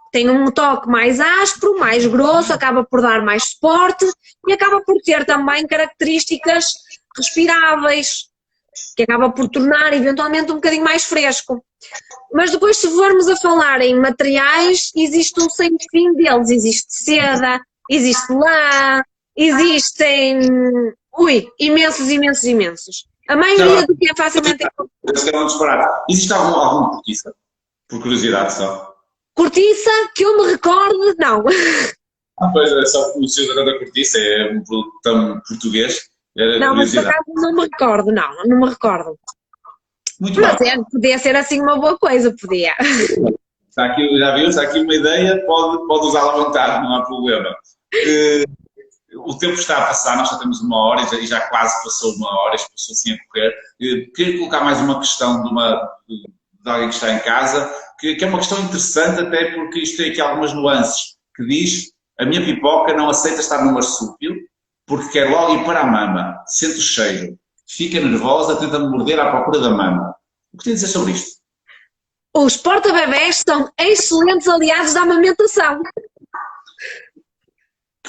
Tem um toque mais áspero, mais grosso, acaba por dar mais suporte e acaba por ter também características respiráveis, que acaba por tornar eventualmente um bocadinho mais fresco. Mas depois, se formos a falar em materiais, existe um sem fim deles. Existe seda, existe lã, existem imensos. A maioria do que é facilmente... Existe algum cortiça? Por curiosidade só. Cortiça, que eu me recorde, não. Pois é, só o seu da cortiça é um produto tão português. Não, mas por acaso não me recordo, não me recordo. Muito bem. Mas podia ser assim uma boa coisa, podia. Está aqui, já viu? Está aqui uma ideia, pode usá-la à vontade, não há problema. o tempo está a passar, nós já temos 1 hora e já quase passou 1 hora, isto passou assim a correr. Queria colocar mais uma questão de alguém que está em casa, que é uma questão interessante, até porque isto tem aqui algumas nuances, que diz: a minha pipoca não aceita estar no marsúpio porque quer logo ir para a mama, sente o cheiro, fica nervosa, tenta morder à procura da mama. O que tem a dizer sobre isto? Os porta-bebés são excelentes aliados da amamentação.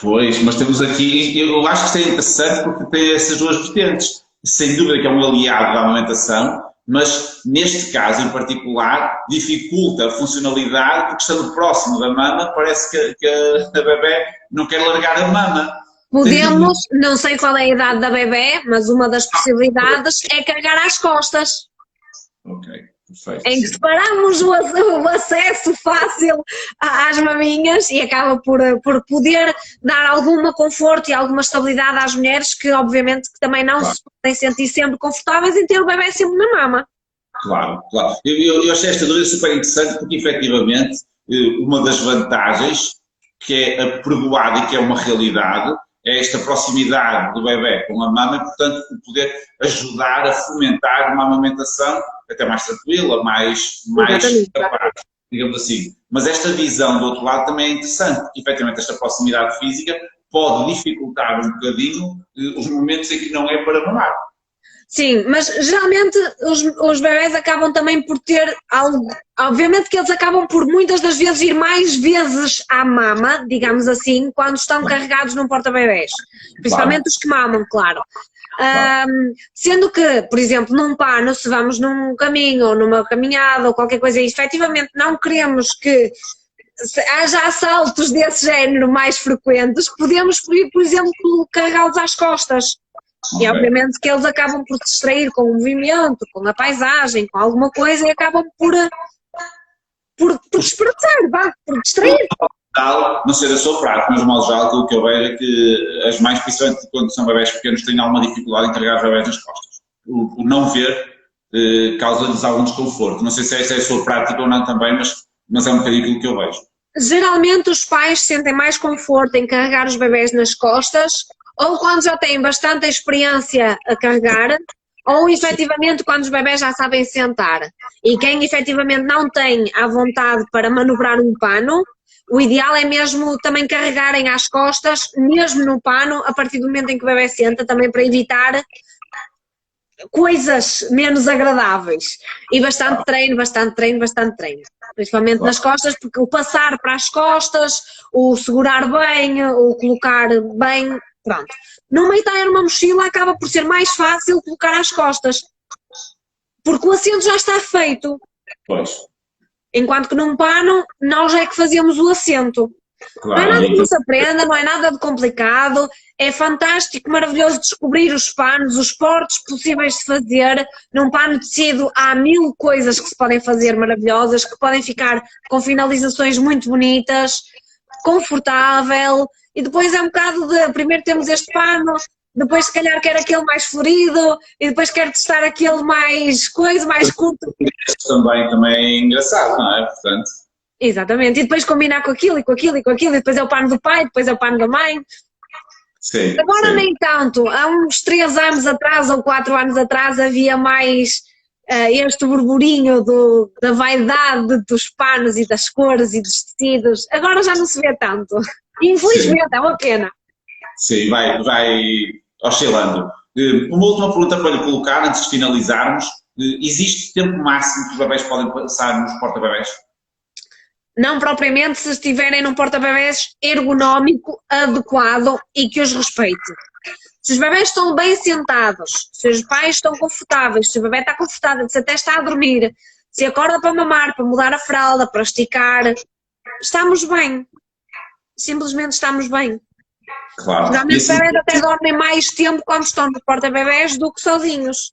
Pois, mas temos aqui, eu acho que isto é interessante porque tem essas duas vertentes. Sem dúvida que é um aliado da amamentação, mas neste caso em particular dificulta a funcionalidade porque estando próximo da mama parece que a bebé não quer largar a mama. Podemos, não sei qual é a idade da bebé, mas uma das possibilidades é carregar às costas. Ok, perfeito. Em que separamos o acesso fácil às maminhas e acaba por poder dar alguma conforto e alguma estabilidade às mulheres que obviamente que também não se podem sentir sempre confortáveis em ter o bebé sempre na mama. Claro, claro. Eu achei esta dúvida super interessante porque efetivamente uma das vantagens que é apregoada e que é uma realidade é esta proximidade do bebé com a mama e, portanto, poder ajudar a fomentar uma amamentação até mais tranquila, mais capaz, digamos assim. Mas esta visão do outro lado também é interessante, porque efetivamente esta proximidade física pode dificultar um bocadinho os momentos em que não é para mamar. Sim, mas geralmente os bebés acabam também por ter algo, obviamente que eles acabam por muitas das vezes ir mais vezes à mama, digamos assim, quando estão carregados num porta-bebés, principalmente os que mamam, claro. Sendo que, por exemplo, num pano, se vamos num caminho ou numa caminhada ou qualquer coisa e efetivamente não queremos que haja assaltos desse género mais frequentes, podemos, por exemplo, carregá-los às costas. Okay. E obviamente que eles acabam por se distrair com o movimento, com a paisagem, com alguma coisa e acabam por desperdiçar, por distrair. Não sei da sua prática, mas mal já o que eu vejo é que as mães, principalmente quando são bebés pequenos, têm alguma dificuldade em carregar os bebés nas costas. O não ver causa-lhes algum desconforto. Não sei se essa é a sua prática ou não também, mas é um bocadinho aquilo que eu vejo. Geralmente os pais sentem mais conforto em carregar os bebés nas costas, ou quando já têm bastante experiência a carregar, ou efetivamente quando os bebés já sabem sentar. E quem efetivamente não tem a vontade para manobrar um pano, o ideal é mesmo também carregarem às costas, mesmo no pano, a partir do momento em que o bebé senta, também para evitar coisas menos agradáveis. E bastante treino. Principalmente nas costas, porque o passar para as costas, o segurar bem, o colocar bem... Pronto. No meio de uma mochila acaba por ser mais fácil colocar às costas, porque o assento já está feito. Pois. Enquanto que num pano, nós é que fazemos o assento. Claro. Não é nada que se aprenda, não é nada de complicado, é fantástico, maravilhoso descobrir os panos, os portos possíveis de fazer. Num pano de tecido há 1000 coisas que se podem fazer maravilhosas, que podem ficar com finalizações muito bonitas, confortável. E depois é um bocado de, primeiro temos este pano, depois se calhar quer aquele mais florido, e depois quer testar aquele mais coisa, mais curto. Também é engraçado, não é? Portanto... Exatamente, e depois combinar com aquilo, e depois é o pano do pai, depois é o pano da mãe. Sim, agora sim. Nem tanto, há uns 3 anos atrás ou 4 anos atrás havia mais este burburinho da vaidade dos panos e das cores e dos tecidos, agora já não se vê tanto. Infelizmente, sim. É uma pena. Sim, vai oscilando. Uma última pergunta para lhe colocar, antes de finalizarmos. Existe tempo máximo que os bebés podem passar nos porta-bebés? Não propriamente se estiverem num porta-bebés ergonómico, adequado e que os respeite. Se os bebés estão bem sentados, se os pais estão confortáveis, se o bebé está confortável, se até está a dormir, se acorda para mamar, para mudar a fralda, para esticar, estamos bem. Simplesmente estamos bem. Claro. Geralmente os bebés até dormem mais tempo quando estão no porta-bebés do que sozinhos.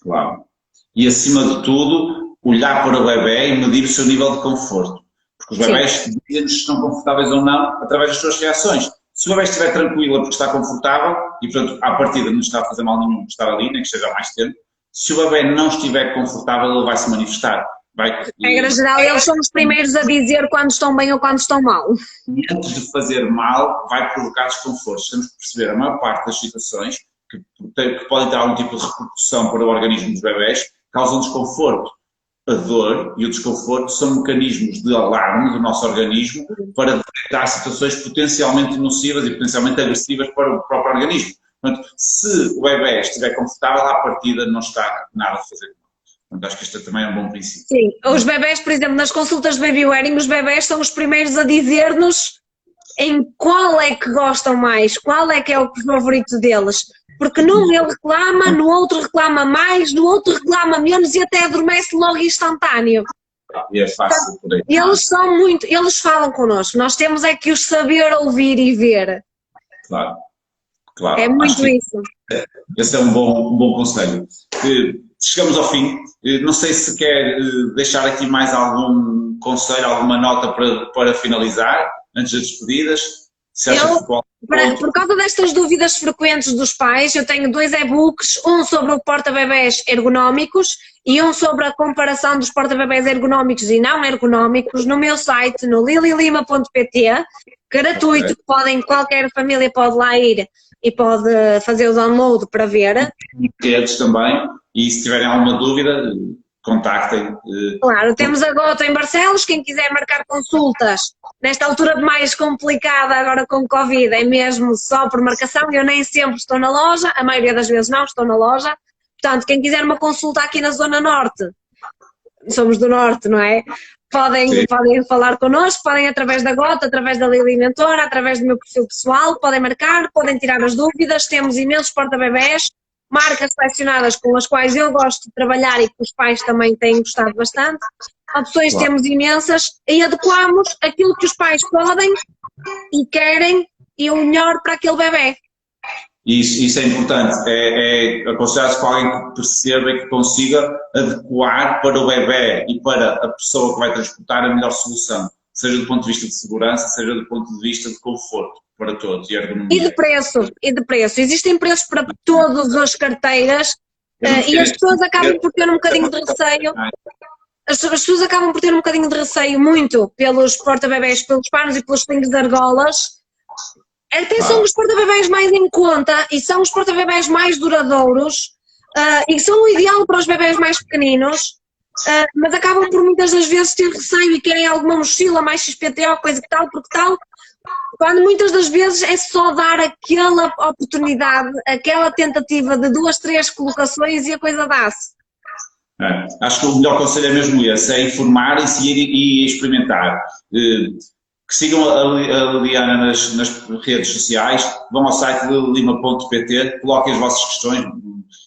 Claro. E acima de tudo, olhar para o bebé e medir o seu nível de conforto. Porque os bebés dizem-nos se estão confortáveis ou não através das suas reações. Se o bebé estiver tranquilo porque está confortável e, portanto, à partida não está a fazer mal nenhum estar ali, nem que seja mais tempo, se o bebé não estiver confortável, ele vai se manifestar. Regra geral, eles são os primeiros a dizer quando estão bem ou quando estão mal. E antes de fazer mal, vai provocar desconfortos. Temos que perceber a maior parte das situações que podem ter algum tipo de repercussão para o organismo dos bebés, causam desconforto. A dor e o desconforto são mecanismos de alarme do nosso organismo para detectar situações potencialmente nocivas e potencialmente agressivas para o próprio organismo. Portanto, se o bebê estiver confortável, à partida não está nada a fazer mal. Portanto, acho que este também é um bom princípio. Sim, os bebés, por exemplo, nas consultas de baby wearing, os bebés são os primeiros a dizer-nos em qual é que gostam mais, qual é que é o favorito deles. Porque num ele reclama, no outro reclama mais, no outro reclama menos e até adormece logo instantâneo. E é fácil por aí. Eles falam connosco, nós temos é que os saber ouvir e ver. Claro, claro. É muito isso. Esse é um bom conselho. Chegamos ao fim. Não sei se quer deixar aqui mais algum conselho, alguma nota para finalizar, antes das despedidas. Por causa destas dúvidas frequentes dos pais, eu tenho 2 e-books, um sobre o porta-bebés ergonómicos e um sobre a comparação dos porta-bebés ergonómicos e não ergonómicos no meu site, no lililima.pt, gratuito, qualquer família pode lá ir e pode fazer o download para ver. Redes também, e se tiverem alguma dúvida, contactem. Claro, temos a Gota em Barcelos, quem quiser marcar consultas, nesta altura mais complicada agora com Covid, é mesmo só por marcação, eu nem sempre estou na loja, a maioria das vezes não estou na loja, portanto, quem quiser uma consulta aqui na Zona Norte, somos do Norte, não é? Podem falar connosco, podem através da Gota, através da Lili Mentora, através do meu perfil pessoal, podem marcar, podem tirar as dúvidas, temos imensos porta-bebés, marcas selecionadas com as quais eu gosto de trabalhar e que os pais também têm gostado bastante. Opções temos imensas e adequamos aquilo que os pais podem e querem e o melhor para aquele bebê. Isso é importante, é aconselhar-se com alguém que perceba e que consiga adequar para o bebê e para a pessoa que vai transportar a melhor solução, seja do ponto de vista de segurança, seja do ponto de vista de conforto para todos. E de preço. Existem preços para todas as carteiras e as pessoas acabam por ter um bocadinho de receio. As pessoas acabam por ter um bocadinho de receio muito pelos porta-bebés, pelos panos e pelos slings de argolas. Até são os porta-bebés mais em conta e são os porta-bebés mais duradouros e são o ideal para os bebés mais pequeninos, mas acabam por muitas das vezes ter receio e querem alguma mochila mais XPTO, coisa que tal, porque tal, quando muitas das vezes é só dar aquela oportunidade, aquela tentativa de 2, 3 colocações e a coisa dá-se. Acho que o melhor conselho é mesmo esse, é informar-se e experimentar. Que sigam a Liliana nas redes sociais, vão ao site lima.pt, coloquem as vossas questões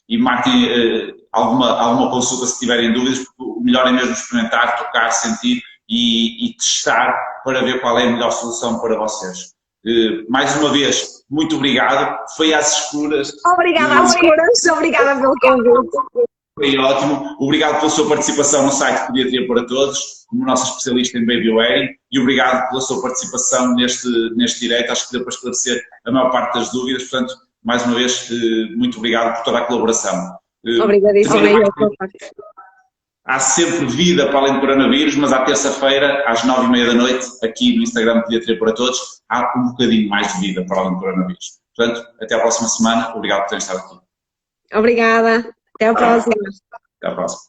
e marquem alguma consulta se tiverem dúvidas, porque o melhor é mesmo experimentar, tocar, sentir e testar para ver qual é a melhor solução para vocês. Mais uma vez, muito obrigado, foi às escuras. Obrigada às escuras, obrigada pelo convite. Foi ótimo, obrigado pela sua participação no site Pediatria para Todos, como nossa especialista em baby wearing, e obrigado pela sua participação neste direto, acho que deu para esclarecer a maior parte das dúvidas, portanto, mais uma vez, muito obrigado por toda a colaboração. Obrigadíssima. Há sempre vida para além do coronavírus, mas à terça-feira, às 9h30 da noite, aqui no Instagram Pediatria para Todos, há um bocadinho mais de vida para além do coronavírus. Portanto, até à próxima semana, obrigado por terem estado aqui. Obrigada. Até a próxima. Até à próxima.